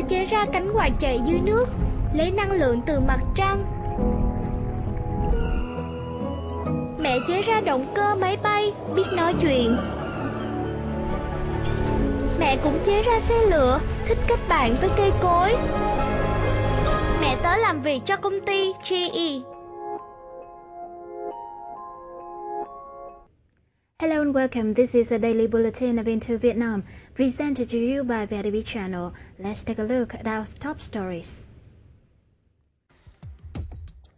chế ra cánh quạt chạy dưới nước, lấy năng lượng từ mặt trăng. Mẹ chế ra động cơ máy bay, biết nói chuyện. Mẹ cũng chế ra xe lửa, thích kết bạn với cây cối. Mẹ tớ làm việc cho công ty GE. Hello and welcome. This is a daily bulletin of Into Vietnam, presented to you by VITV channel. Let's take a look at our top stories.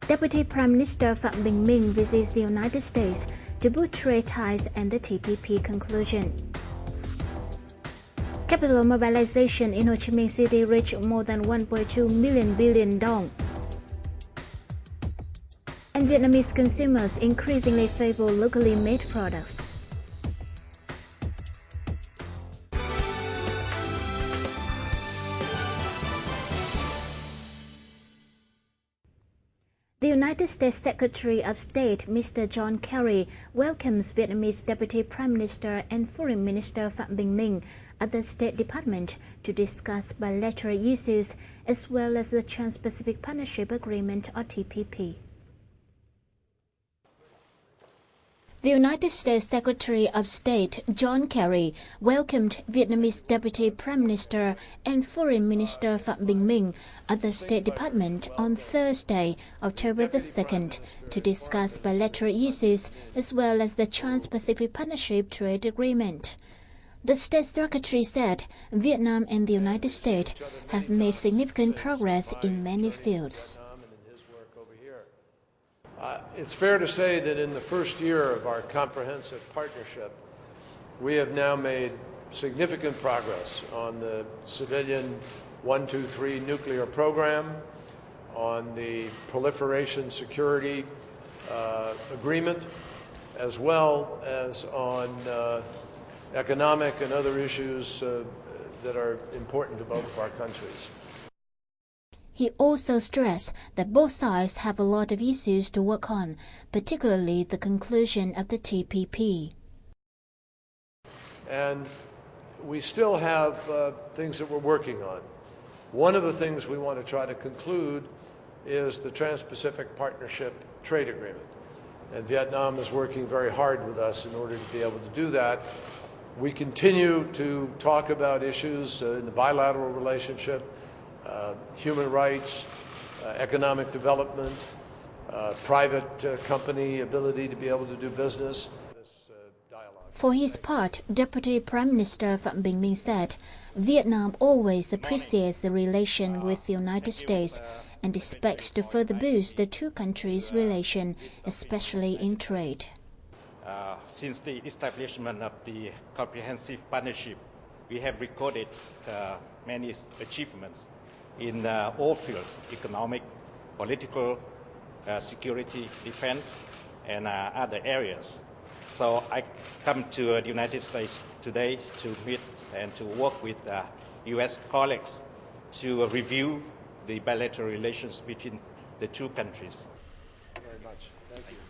Deputy Prime Minister Phạm Bình Minh visits the United States to boost trade ties and the TPP conclusion. Capital mobilization in Ho Chi Minh City reached more than 1.2 billion dong. And Vietnamese consumers increasingly favor locally made products. The United States Secretary of State, Mr. John Kerry, welcomes Vietnamese Deputy Prime Minister and Foreign Minister Phạm Bình Minh at the State Department to discuss bilateral issues as well as the Trans-Pacific Partnership Agreement or TPP. The United States Secretary of State, John Kerry, welcomed Vietnamese Deputy Prime Minister and Foreign Minister Phạm Bình Minh at the State Department on Thursday, October the 2nd, to discuss bilateral issues as well as the Trans-Pacific Partnership Trade Agreement. The State Secretary said Vietnam and the United States have made significant progress in many fields. It's fair to say that in the first year of our comprehensive partnership, we have now made significant progress on the civilian 123 nuclear program, on the proliferation security agreement, as well as on economic and other issues that are important to both of our countries. He also stressed that both sides have a lot of issues to work on, particularly the conclusion of the TPP. And we still have things that we're working on. One of the things we want to try to conclude is the Trans-Pacific Partnership Trade Agreement. And Vietnam is working very hard with us in order to be able to do that. We continue to talk about issues in the bilateral relationship, human rights, economic development, private company ability to be able to do business. For his part, Deputy Prime Minister Phạm Bình Minh said Vietnam always appreciates the relation with the United States and expects to further boost the two countries' relation, especially in trade. Since the establishment of the comprehensive partnership, we have recorded many achievements in all fields: economic, political, security, defense, and other areas. So I come to the United States today to meet and to work with U.S. colleagues to review the bilateral relations between the two countries.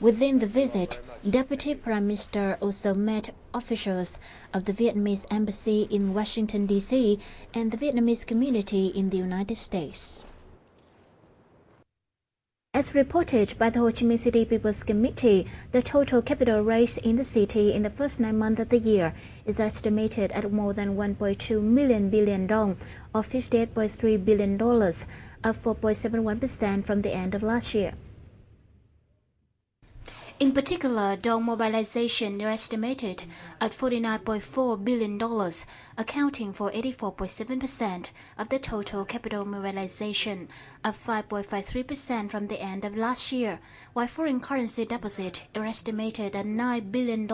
Within the visit, Deputy Prime Minister also met officials of the Vietnamese Embassy in Washington, D.C. and the Vietnamese community in the United States. As reported by the Ho Chi Minh City People's Committee, the total capital raised in the city in the first 9 months of the year is estimated at more than 1.2 billion dong, or $58.3 billion, up 4.71% from the end of last year. In particular, dong mobilization is estimated at $49.4 billion, accounting for 84.7% of the total capital mobilization, up 5.53% from the end of last year, while foreign currency deposit is estimated at $9 billion,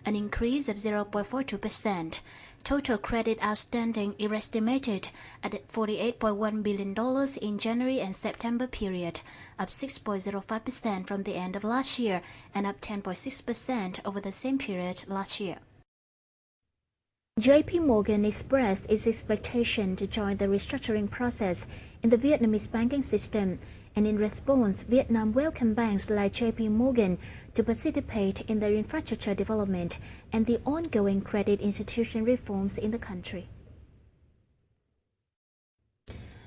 an increase of 0.42%. Total credit outstanding is estimated at $48.1 billion in January and September period, up 6.05% from the end of last year and up 10.6% over the same period last year. JP Morgan expressed its expectation to join the restructuring process in the Vietnamese banking system, and in response, Vietnam welcomed banks like JP Morgan to participate in the infrastructure development and the ongoing credit institution reforms in the country.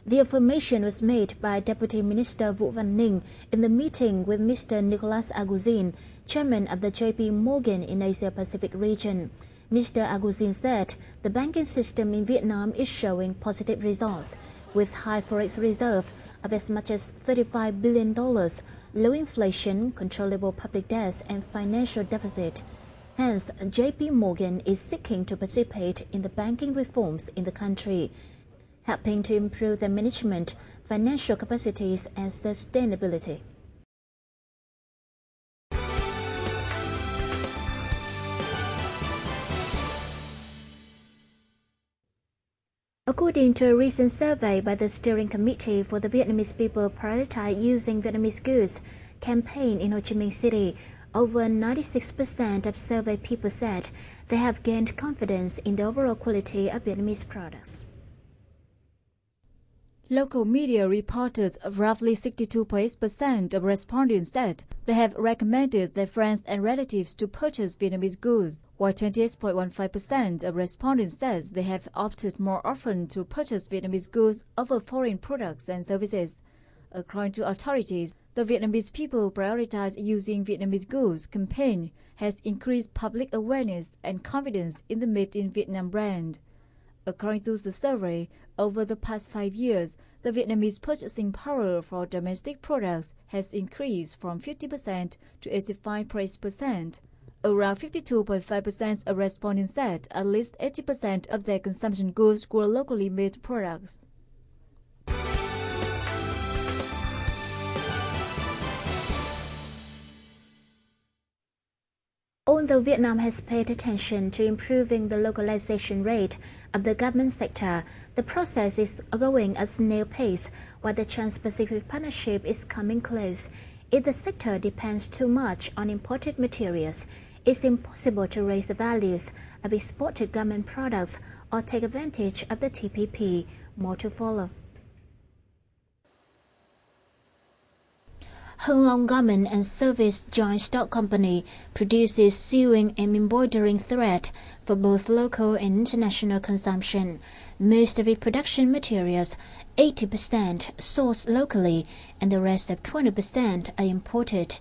The affirmation was made by Deputy Minister Vũ Văn Ninh in the meeting with Mr. Nicolas Aguzin, chairman of the JP Morgan in Asia-Pacific region. Mr. Aguzin said the banking system in Vietnam is showing positive results, with high forex reserve of as much as $35 billion, low inflation, controllable public debts, and financial deficit. Hence, JP Morgan is seeking to participate in the banking reforms in the country, helping to improve the management, financial capacities, and sustainability. According to a recent survey by the Steering Committee for the Vietnamese People Prioritize Using Vietnamese Goods campaign in Ho Chi Minh City, over 96% of surveyed people said they have gained confidence in the overall quality of Vietnamese products. Local media reported roughly 62.8% of respondents said they have recommended their friends and relatives to purchase Vietnamese goods, while 28.15% of respondents said they have opted more often to purchase Vietnamese goods over foreign products and services. According to authorities, the Vietnamese People Prioritize Using Vietnamese Goods campaign has increased public awareness and confidence in the Made in Vietnam brand. According to the survey, over the past 5 years, the Vietnamese purchasing power for domestic products has increased from 50% to 85%. Around 52.5% of respondents said at least 80% of their consumption goods were locally made products. Although Vietnam has paid attention to improving the localization rate of the government sector, the process is going at snail pace while the Trans-Pacific Partnership is coming close. If the sector depends too much on imported materials, it's impossible to raise the values of exported government products or take advantage of the TPP. More to follow. Hưng Long Garment and Service Joint Stock Company produces sewing and embroidering thread for both local and international consumption. Most of its production materials, 80%, sourced locally, and the rest of 20% are imported.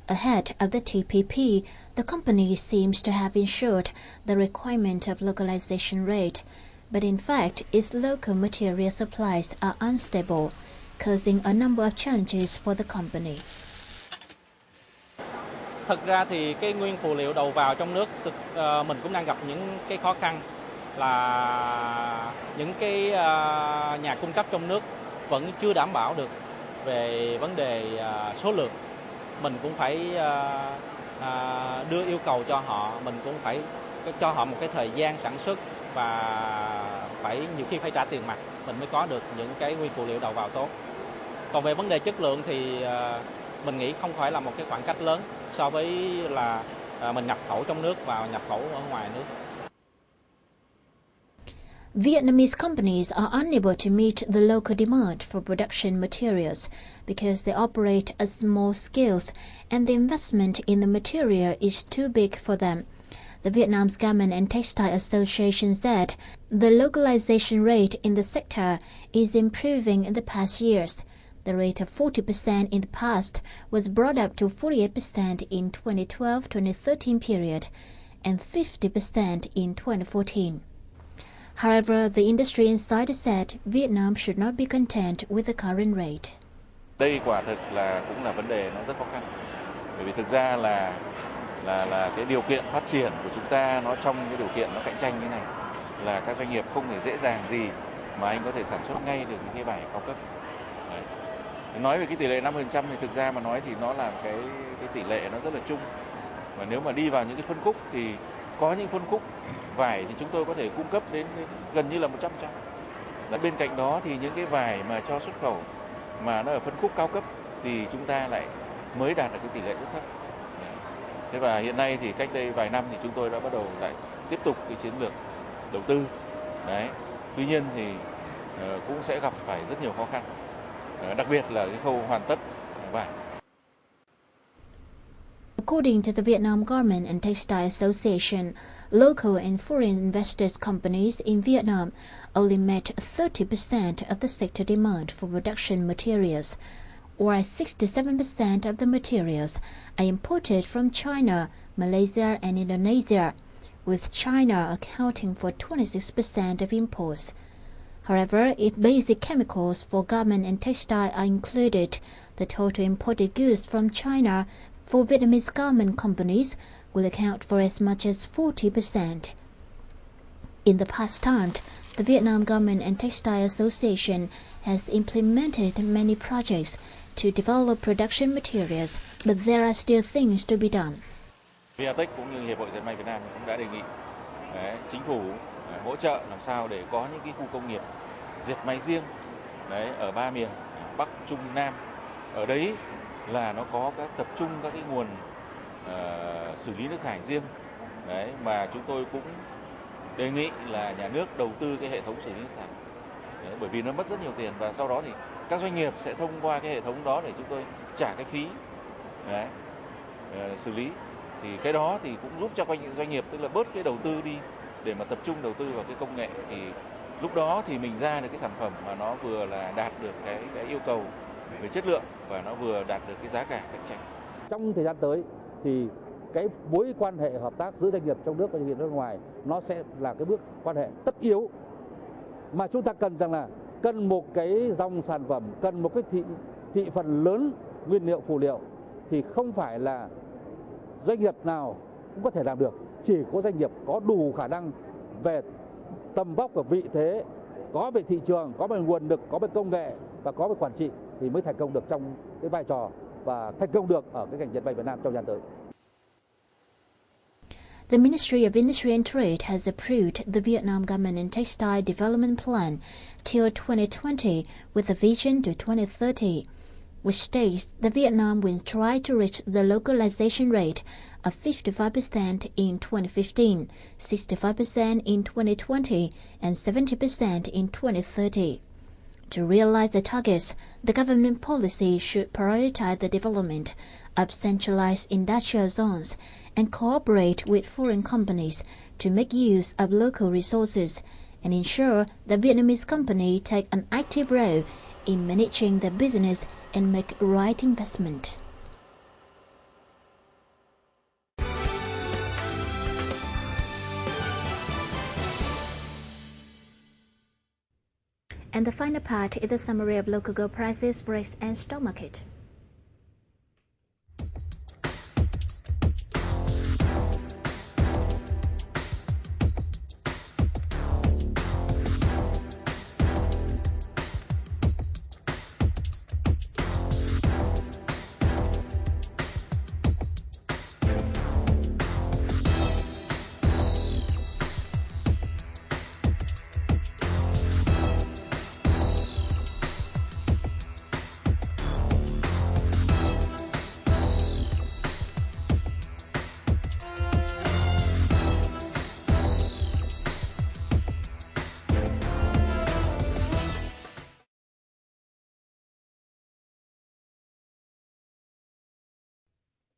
Ahead of the TPP, the company seems to have ensured the requirement of localization rate, but in fact, its local material supplies are unstable, causing a number of challenges for the company. Thực ra thì cái nguyên phụ liệu đầu vào trong nước mình cũng đang gặp những cái khó khăn là những cái nhà cung cấp trong nước vẫn chưa đảm bảo được về vấn đề số lượng. Mình cũng phải đưa yêu cầu cho họ, mình cũng phải cho họ một cái thời gian sản xuất và nhiều khi phải trả tiền mặt mình mới có được những cái nguyên phụ liệu đầu vào tốt. Còn về vấn đề chất lượng thì mình nghĩ không phải là một cái khoảng cách lớn so với là mình nhập khẩu trong nước và nhập khẩu ở ngoài nước. Vietnamese companies are unable to meet the local demand for production materials because they operate at small scales and the investment in the material is too big for them. The Vietnam's Garment and Textile Association said the localization rate in the sector is improving in the past years. The rate of 40% in the past was brought up to 48% in 2012-2013 period and 50% in 2014. However, the industry insider said Vietnam should not be content with the current rate. Đây quả thực là cũng là vấn đề nó rất khó khăn. Bởi vì thực ra là cái điều kiện phát triển của chúng ta nó trong cái điều kiện nó cạnh tranh như này là các doanh nghiệp không thể dễ dàng gì mà anh có thể sản xuất ngay được những cái vải cao cấp. Đấy. Nói về cái tỷ lệ 50% thì thực ra mà nói thì nó là cái tỷ lệ nó rất là chung. Và nếu mà đi vào những cái phân khúc thì có những phân khúc vải thì chúng tôi có thể cung cấp đến gần như là 100%. Bên cạnh đó thì những cái vải mà cho xuất khẩu mà nó ở phân khúc cao cấp thì chúng ta lại mới đạt được cái tỷ lệ rất thấp. Thế và hiện nay thì cách đây vài năm thì chúng tôi đã bắt đầu lại tiếp tục cái chiến lược đầu tư. Đấy. Tuy nhiên thì cũng sẽ gặp phải rất nhiều khó khăn, đặc biệt là cái khâu hoàn tất vải. According to the Vietnam Garment and Textile Association, local and foreign investors' companies in Vietnam only met 30% of the sector demand for production materials, while 67% of the materials are imported from China, Malaysia and Indonesia, with China accounting for 26% of imports. However, if basic chemicals for garment and textile are included, the total imported goods from China for Vietnamese garment companies will account for as much as 40%. In the past time, the Vietnam Garment and Textile Association has implemented many projects to develop production materials, but there are still things to be done. VITV cũng như Hiệp hội Dệt may Việt Nam cũng đã đề nghị chính phủ hỗ trợ làm sao để có những cái khu công nghiệp dệt may riêng ở ba miền Bắc, Trung, Nam. Ở đấy là nó có tập trung các cái nguồn xử lý nước thải riêng. Mà chúng tôi cũng đề nghị là nhà nước đầu tư cái hệ thống xử lý nước thải. Bởi vì nó mất rất nhiều tiền và sau đó thì các doanh nghiệp sẽ thông qua cái hệ thống đó để chúng tôi trả cái phí xử lý. Thì cái đó thì cũng giúp cho doanh nghiệp tức là bớt cái đầu tư đi để mà tập trung đầu tư vào cái công nghệ, thì lúc đó thì mình ra được cái sản phẩm mà nó vừa là đạt được cái yêu cầu về chất lượng và nó vừa đạt được cái giá cả cạnh tranh. Trong thời gian tới thì cái mối quan hệ hợp tác giữa doanh nghiệp trong nước và doanh nghiệp nước ngoài nó sẽ là cái bước quan hệ tất yếu mà chúng ta cần một cái dòng sản phẩm, cần một cái thị phần lớn nguyên liệu phụ liệu thì không phải là doanh nghiệp nào cũng có thể làm được, chỉ có doanh nghiệp có đủ khả năng về tầm vóc và vị thế, có về thị trường, có về nguồn lực, có về công nghệ và có về quản trị thì mới thành công được trong cái vai trò và thành công được ở cái ngành dệt may Việt Nam trong thời gian tới. The Ministry of Industry and Trade has approved the Vietnam Garment and Textile Development Plan till 2020 with a vision to 2030, which states that Vietnam will try to reach the localization rate of 55% in 2015, 65% in 2020, and 70% in 2030. To realize the targets, the government policy should prioritize the development of centralized industrial zones and cooperate with foreign companies to make use of local resources and ensure that Vietnamese companies take an active role in managing their business and make right investment. And the final part is the summary of local gold prices, forex and stock market.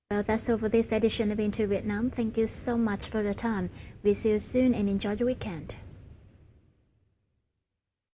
Well, that's all for this edition of Into Vietnam. Thank you so much for your time. We'll see you soon and enjoy your weekend.